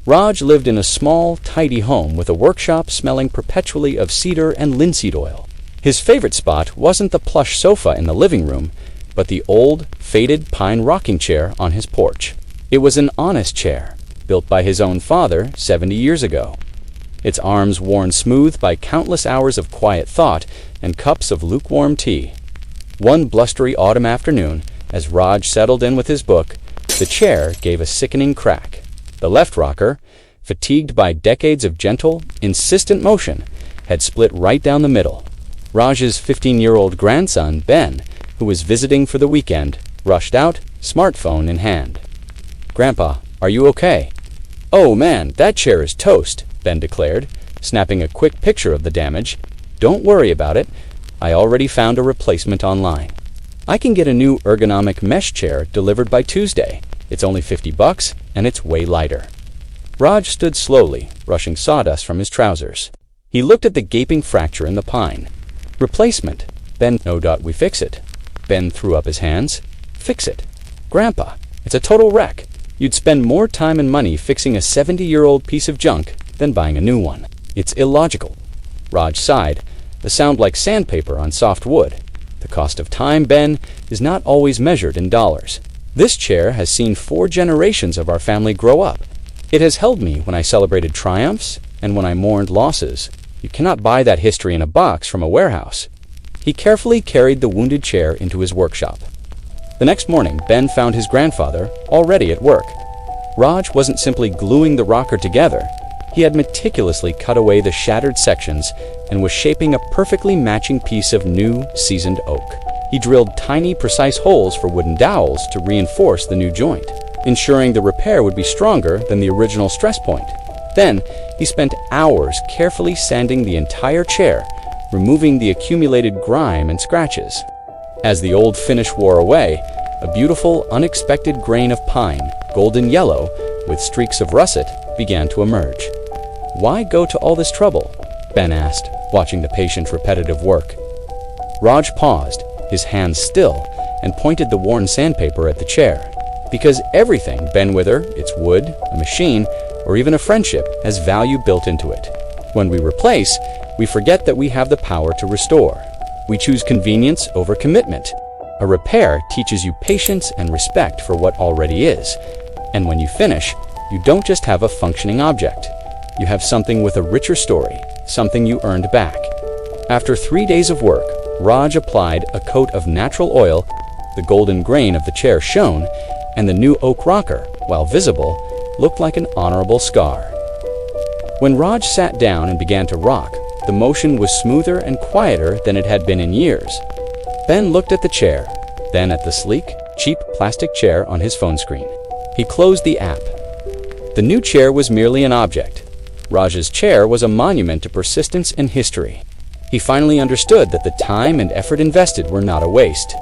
Raj lived in a small, tidy home with a workshop smelling perpetually of cedar and linseed oil. His favorite spot wasn't the plush sofa in the living room, but the old, faded pine rocking chair on his porch. It was an honest chair, built by his own father 70 years ago. Its arms worn smooth by countless hours of quiet thought and cups of lukewarm tea. One blustery autumn afternoon, as Raj settled in with his book, the chair gave a sickening crack. The left rocker, fatigued by decades of gentle, insistent motion, had split right down the middle. Raj's 15-year-old grandson, Ben, who was visiting for the weekend, rushed out, smartphone in hand. "Grandpa, are you okay?" "Oh man, that chair is toast," Ben declared, snapping a quick picture of the damage. "Don't worry about it. I already found a replacement online. I can get a new ergonomic mesh chair delivered by Tuesday. It's only $50 and it's way lighter." Raj stood slowly, brushing sawdust from his trousers. He looked at the gaping fracture in the pine. "Replacement. Ben, no doubt we fix it." Ben threw up his hands. "Fix it? Grandpa, it's a total wreck. You'd spend more time and money fixing a 70-year-old piece of junk than buying a new one. It's illogical." Raj sighed, the sound like sandpaper on soft wood. "The cost of time, Ben, is not always measured in dollars. This chair has seen 4 generations of our family grow up. It has held me when I celebrated triumphs and when I mourned losses. You cannot buy that history in a box from a warehouse." He carefully carried the wounded chair into his workshop. The next morning, Ben found his grandfather already at work. Raj wasn't simply gluing the rocker together. He had meticulously cut away the shattered sections and was shaping a perfectly matching piece of new, seasoned oak. He drilled tiny, precise holes for wooden dowels to reinforce the new joint, ensuring the repair would be stronger than the original stress point. Then, he spent hours carefully sanding the entire chair, removing the accumulated grime and scratches. As the old finish wore away, a beautiful, unexpected grain of pine, golden yellow, with streaks of russet, began to emerge. "Why go to all this trouble?" Ben asked, watching the patient, repetitive work. Raj paused, his hands still, and pointed the worn sandpaper at the chair. "Because everything, Ben, whether it's wood, a machine, or even a friendship, has value built into it. When we replace, we forget that we have the power to restore. We choose convenience over commitment. A repair teaches you patience and respect for what already is. And when you finish, you don't just have a functioning object. You have something with a richer story, something you earned back." After 3 days of work, Raj applied a coat of natural oil. The golden grain of the chair shone, and the new oak rocker, while visible, looked like an honorable scar. When Raj sat down and began to rock, the motion was smoother and quieter than it had been in years. Ben looked at the chair, then at the sleek, cheap plastic chair on his phone screen. He closed the app. The new chair was merely an object. Raj's chair was a monument to persistence and history. He finally understood that the time and effort invested were not a waste,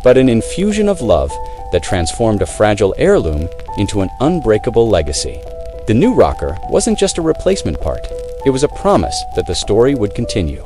but an infusion of love that transformed a fragile heirloom into an unbreakable legacy. The new rocker wasn't just a replacement part. It was a promise that the story would continue.